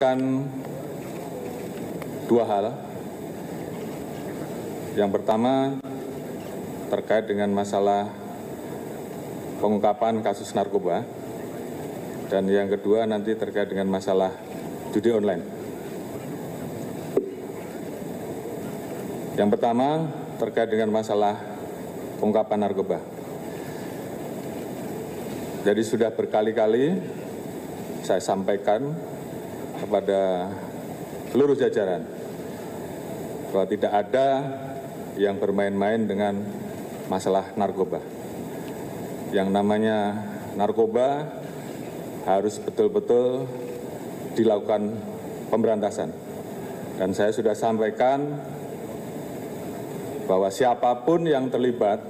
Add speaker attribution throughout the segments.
Speaker 1: Kan dua hal. Yang pertama terkait dengan masalah pengungkapan kasus narkoba, dan yang kedua nanti terkait dengan masalah judi online. Yang pertama terkait dengan masalah pengungkapan narkoba. Jadi sudah berkali-kali saya sampaikan kepada seluruh jajaran bahwa tidak ada yang bermain-main dengan masalah narkoba. Yang namanya narkoba harus betul-betul dilakukan pemberantasan. Dan saya sudah sampaikan bahwa siapapun yang terlibat,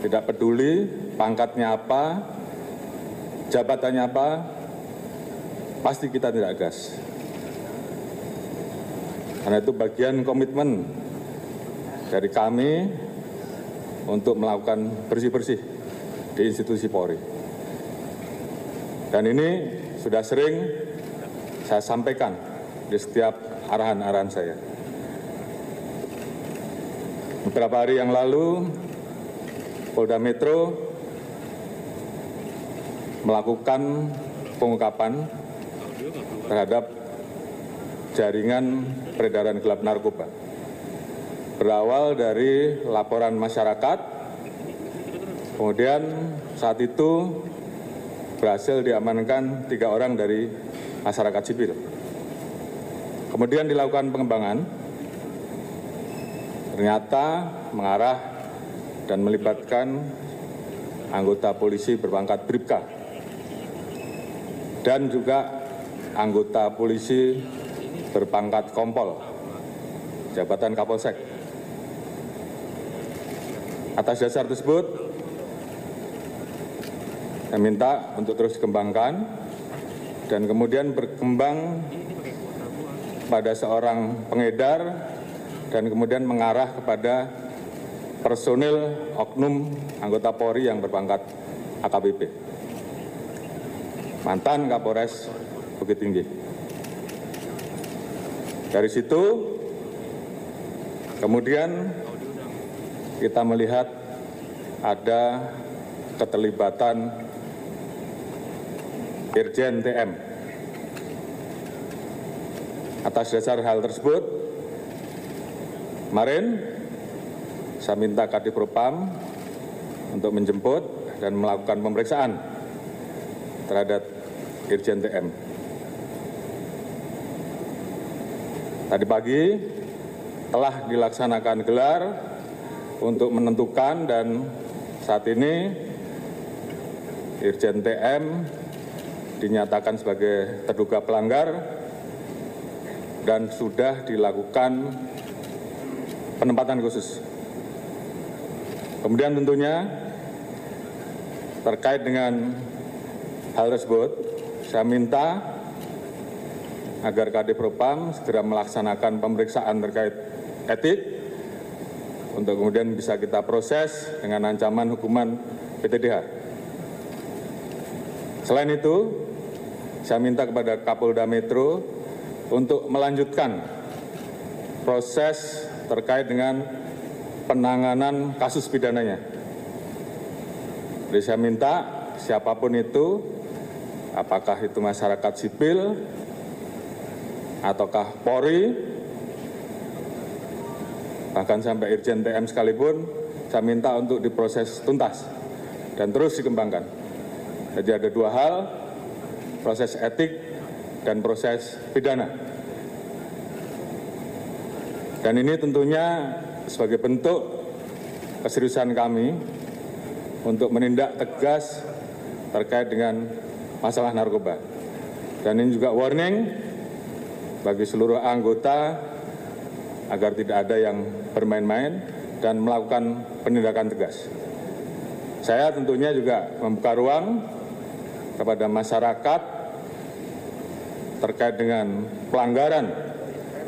Speaker 1: tidak peduli pangkatnya apa, jabatannya apa, pasti kita tidak gas. Karena itu bagian komitmen dari kami untuk melakukan bersih-bersih di institusi Polri. Dan ini sudah sering saya sampaikan di setiap arahan-arahan saya. Beberapa hari yang lalu, Polda Metro melakukan pengungkapan terhadap jaringan peredaran gelap narkoba. Berawal dari laporan masyarakat, kemudian saat itu berhasil diamankan 3 orang dari masyarakat sipil. Kemudian dilakukan pengembangan, ternyata mengarah dan melibatkan anggota polisi berpangkat Bribka dan juga anggota polisi berpangkat Kompol, jabatan Kapolsek. Atas dasar tersebut, saya minta untuk terus dikembangkan dan kemudian berkembang pada seorang pengedar dan kemudian mengarah kepada personil oknum anggota Polri yang berpangkat AKBP, mantan Kapolres Bukit Tinggi. Dari situ kemudian kita melihat ada keterlibatan Irjen TM. Atas dasar hal tersebut, kemarin saya minta Kadifropam untuk menjemput dan melakukan pemeriksaan terhadap Irjen TM. Tadi pagi telah dilaksanakan gelar untuk menentukan dan saat ini Irjen TM dinyatakan sebagai terduga pelanggar dan sudah dilakukan penempatan khusus. Kemudian tentunya terkait dengan hal tersebut, saya minta agar Kadifropam segera melaksanakan pemeriksaan terkait etik untuk kemudian bisa kita proses dengan ancaman hukuman PTDH. Selain itu, saya minta kepada Kapolda Metro untuk melanjutkan proses terkait dengan penanganan kasus pidananya. Jadi saya minta siapapun itu, apakah itu masyarakat sipil, ataukah Polri, bahkan sampai Irjen TM sekalipun, saya minta untuk diproses tuntas dan terus dikembangkan. Jadi ada 2 hal, proses etik dan proses pidana. Dan ini tentunya sebagai bentuk keseriusan kami untuk menindak tegas terkait dengan masalah narkoba. Dan ini juga warning bagi seluruh anggota agar tidak ada yang bermain-main dan melakukan penindakan tegas. Saya tentunya juga membuka ruang kepada masyarakat terkait dengan pelanggaran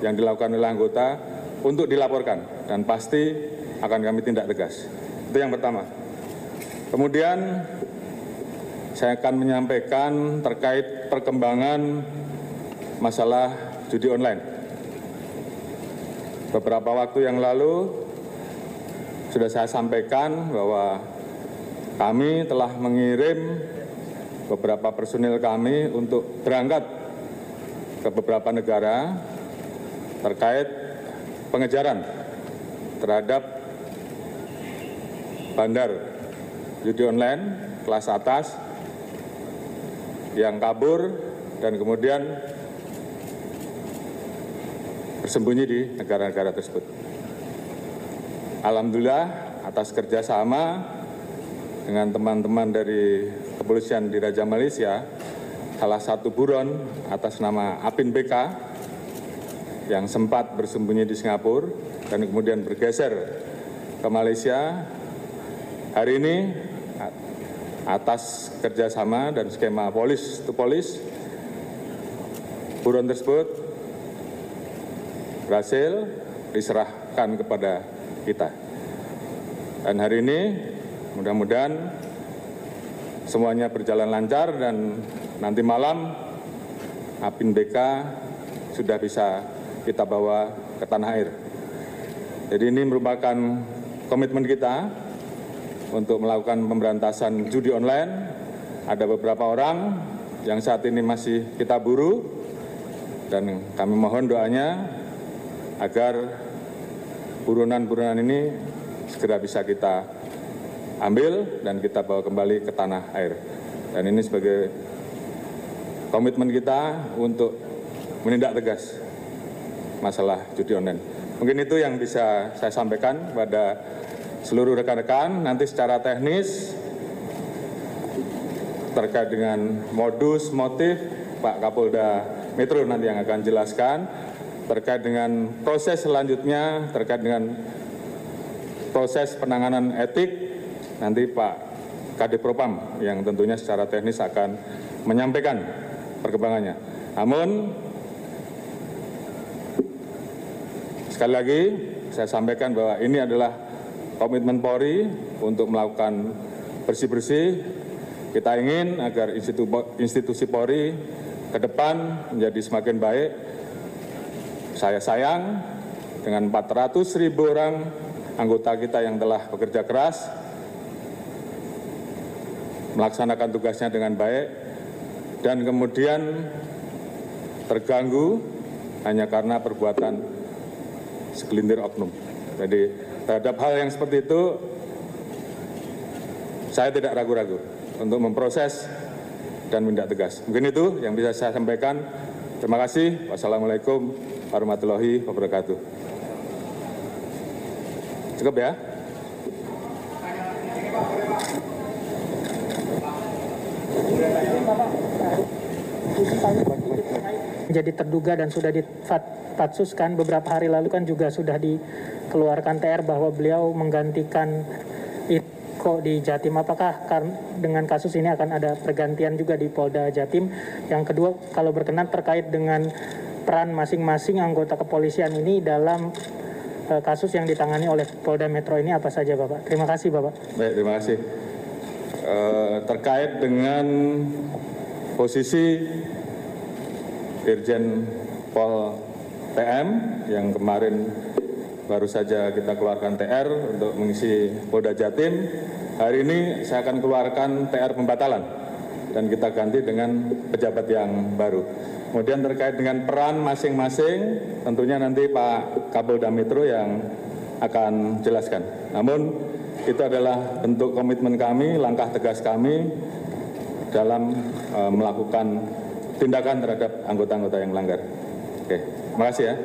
Speaker 1: yang dilakukan oleh anggota untuk dilaporkan dan pasti akan kami tindak tegas. Itu yang pertama. Kemudian saya akan menyampaikan terkait perkembangan masalah judi online. Beberapa waktu yang lalu sudah saya sampaikan bahwa kami telah mengirim beberapa personil kami untuk berangkat ke beberapa negara terkait pengejaran terhadap bandar judi online kelas atas yang kabur dan kemudian bersembunyi di negara-negara tersebut. Alhamdulillah atas kerjasama dengan teman-teman dari kepolisian di Raja Malaysia, salah satu buron atas nama Apin BK yang sempat bersembunyi di Singapura dan kemudian bergeser ke Malaysia, hari ini atas kerjasama dan skema polis to polis, buron tersebut berhasil diserahkan kepada kita. Dan hari ini mudah-mudahan semuanya berjalan lancar dan nanti malam Apin BK sudah bisa kita bawa ke tanah air. Jadi ini merupakan komitmen kita untuk melakukan pemberantasan judi online. Ada beberapa orang yang saat ini masih kita buru dan kami mohon doanya agar buronan-buronan ini segera bisa kita ambil dan kita bawa kembali ke tanah air. Dan ini sebagai komitmen kita untuk menindak tegas masalah judi online. Mungkin itu yang bisa saya sampaikan kepada seluruh rekan-rekan. Nanti secara teknis terkait dengan modus, motif, Pak Kapolda Metro nanti yang akan jelaskan. Terkait dengan proses selanjutnya, terkait dengan proses penanganan etik, nanti Pak Kadif Propam yang tentunya secara teknis akan menyampaikan perkembangannya. Namun, sekali lagi saya sampaikan bahwa ini adalah komitmen Polri untuk melakukan bersih-bersih. Kita ingin agar institusi Polri ke depan menjadi semakin baik. Saya sayang dengan 400.000 orang anggota kita yang telah bekerja keras, melaksanakan tugasnya dengan baik, dan kemudian terganggu hanya karena perbuatan segelintir oknum. Jadi terhadap hal yang seperti itu, saya tidak ragu-ragu untuk memproses dan menindak tegas. Mungkin itu yang bisa saya sampaikan. Terima kasih. Wassalamualaikum warahmatullahi wabarakatuh. Cukup ya?
Speaker 2: Menjadi terduga dan sudah dipatsuskan beberapa hari lalu kan juga sudah dikeluarkan TR bahwa beliau menggantikan Iko di Jatim. Apakah dengan kasus ini akan ada pergantian juga di Polda Jatim? Yang kedua, kalau berkenan terkait dengan peran masing-masing anggota kepolisian ini dalam kasus yang ditangani oleh Polda Metro ini apa saja, Bapak? Terima kasih, Bapak.
Speaker 1: Baik, terima kasih. Terkait dengan posisi Irjen Pol PM yang kemarin baru saja kita keluarkan TR untuk mengisi Polda Jatim, hari ini saya akan keluarkan TR pembatalan dan kita ganti dengan pejabat yang baru. Kemudian terkait dengan peran masing-masing, tentunya nanti Pak Kapolda Metro yang akan jelaskan. Namun itu adalah bentuk komitmen kami, langkah tegas kami dalam melakukan tindakan terhadap anggota-anggota yang melanggar. Oke, terima kasih ya.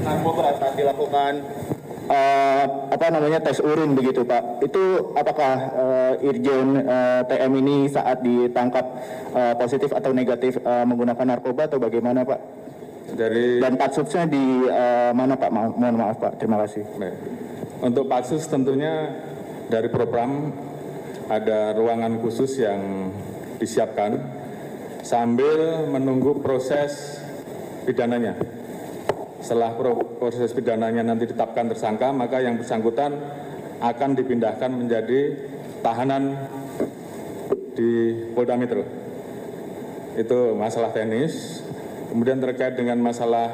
Speaker 3: Narkoba saat dilakukan tes urin begitu Pak. Itu apakah Irjen TM ini saat ditangkap positif atau negatif menggunakan narkoba atau bagaimana Pak? Dan patsusnya di mana Pak? Mohon maaf Pak. Terima kasih.
Speaker 1: Baik. Untuk patsus tentunya dari Propam ada ruangan khusus yang disiapkan sambil menunggu proses pidananya. setelah proses pidananya nanti ditetapkan tersangka, maka yang bersangkutan akan dipindahkan menjadi tahanan di Polda Metro. Itu masalah teknis. Kemudian terkait dengan masalah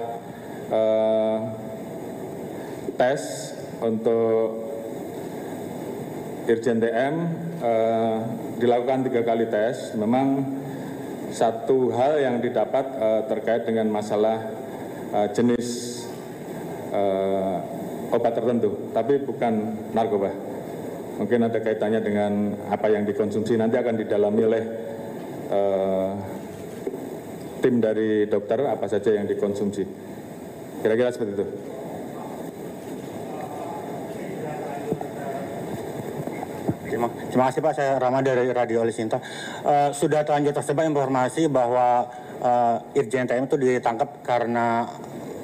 Speaker 1: tes untuk Irjen TM dilakukan 3 kali tes. Memang satu hal yang didapat terkait dengan masalah jenis obat tertentu, tapi bukan narkoba. Mungkin ada kaitannya dengan apa yang dikonsumsi, nanti akan didalami oleh tim dari dokter apa saja yang dikonsumsi. Kira-kira seperti itu.
Speaker 4: Terima kasih Pak, saya Rama dari Radio Olisinta. Sudah terlanjur tersebar informasi bahwa Irjen TM itu ditangkap karena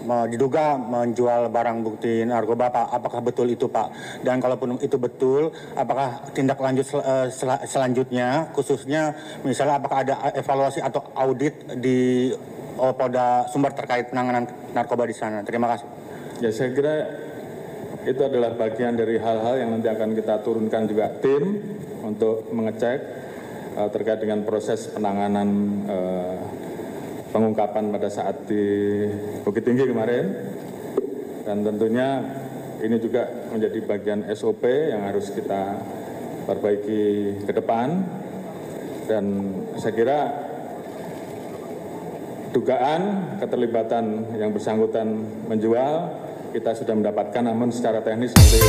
Speaker 4: diduga menjual barang bukti narkoba, Pak. Apakah betul itu, Pak? Dan kalaupun itu betul, apakah tindak lanjut selanjutnya, khususnya misalnya apakah ada evaluasi atau audit di Polda Sumbar terkait penanganan narkoba di sana? Terima kasih.
Speaker 1: Ya, saya kira itu adalah bagian dari hal-hal yang nanti akan kita turunkan juga tim untuk mengecek terkait dengan proses penanganan pengungkapan pada saat di Bukit Tinggi kemarin. Dan tentunya ini juga menjadi bagian SOP yang harus kita perbaiki ke depan. Dan saya kira dugaan keterlibatan yang bersangkutan menjual kita sudah mendapatkan, namun secara teknis nanti